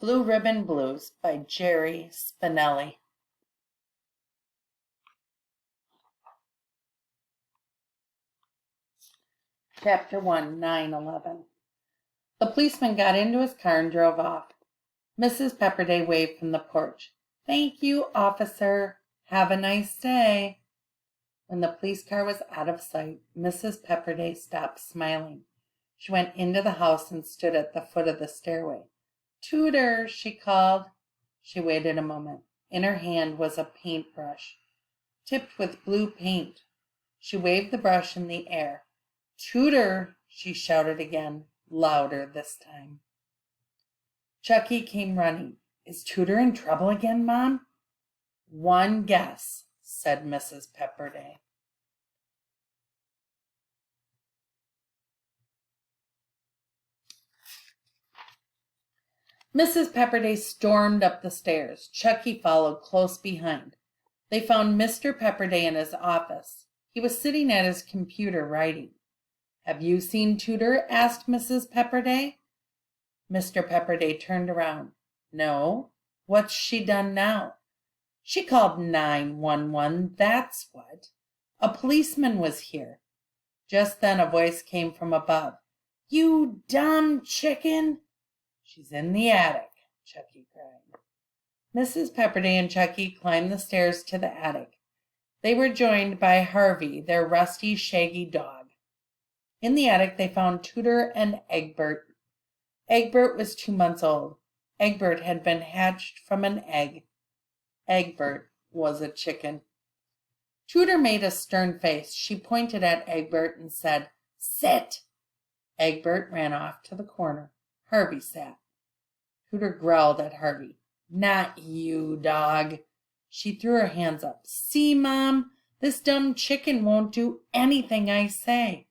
Blue Ribbon Blues by Jerry Spinelli. Chapter 1, 9/11. The policeman got into his car and drove off. Mrs. Pepperday waved from the porch. "Thank you, officer. Have a nice day." When the police car was out of sight, Mrs. Pepperday stopped smiling. She went into the house and stood at the foot of the stairway. "Tutor," she called. She waited a moment. In her hand was a paintbrush, tipped with blue paint. She waved the brush in the air. "Tutor," she shouted again, louder this time. Chucky came running. "Is Tutor in trouble again, Mom?" "One guess," said Mrs. Pepperday. Mrs. Pepperday stormed up the stairs. Chucky followed close behind. They found Mr. Pepperday in his office. He was sitting at his computer writing. "Have you seen Tutor?" asked Mrs. Pepperday. Mr. Pepperday turned around. "No. What's she done now?" "She called 911, that's what. A policeman was here." Just then a voice came from above. "You dumb chicken!" "She's in the attic," Chucky cried. Mrs. Pepperday and Chucky climbed the stairs to the attic. They were joined by Harvey, their rusty, shaggy dog. In the attic they found Tutor and Egbert. Egbert was 2 months old. Egbert had been hatched from an egg. Egbert was a chicken. Tutor made a stern face. She pointed at Egbert and said, "Sit!" Egbert ran off to the corner. Harvey sat. Tutor growled at Harvey. "Not you, dog." She threw her hands up. "See, Mom, this dumb chicken won't do anything I say."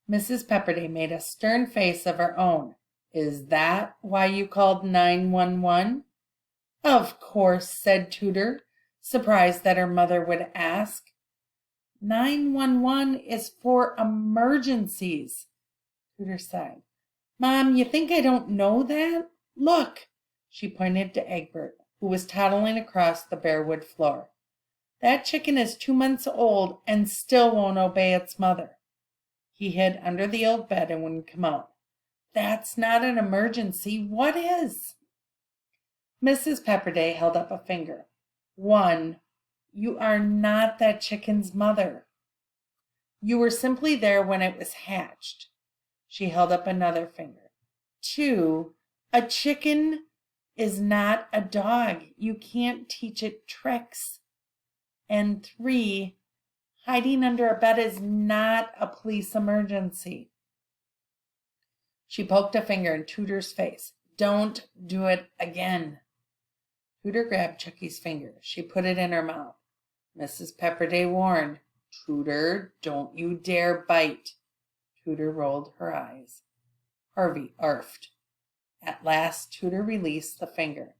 Mrs. Pepperday made a stern face of her own. "Is that why you called 911? "Of course," said Tutor, surprised that her mother would ask. 911 is for emergencies." Tutor sighed. "Mom, you think I don't know that? Look." She pointed to Egbert, who was toddling across the bare wood floor. "That chicken is 2 months old and still won't obey its mother." He hid under the old bed and wouldn't come out. "That's not an emergency. What is?" Mrs. Pepperday held up a finger. "1, you are not that chicken's mother. You were simply there when it was hatched." She held up another finger. 2, a chicken is not a dog. You can't teach it tricks. And 3, hiding under a bed is not a police emergency. She poked a finger in Tutor's face. "Don't do it again." Tutor grabbed Chucky's finger. She put it in her mouth. Mrs. Pepperday warned, "Tutor, don't you dare bite." Tutor rolled her eyes. Harvey arfed. At last Tutor released the finger.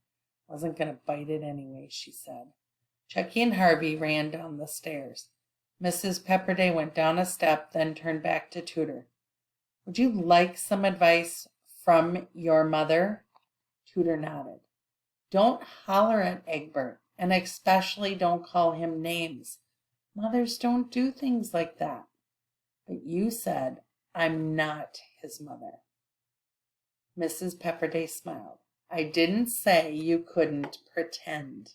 "Wasn't going to bite it anyway," she said. Chucky and Harvey ran down the stairs. Mrs. Pepperday went down a step, then turned back to Tutor. "Would you like some advice from your mother?" Tutor nodded. "Don't holler at Egbert, and especially don't call him names. Mothers don't do things like that." "But you said I'm not his mother." Mrs. Pepperday smiled. "I didn't say you couldn't pretend."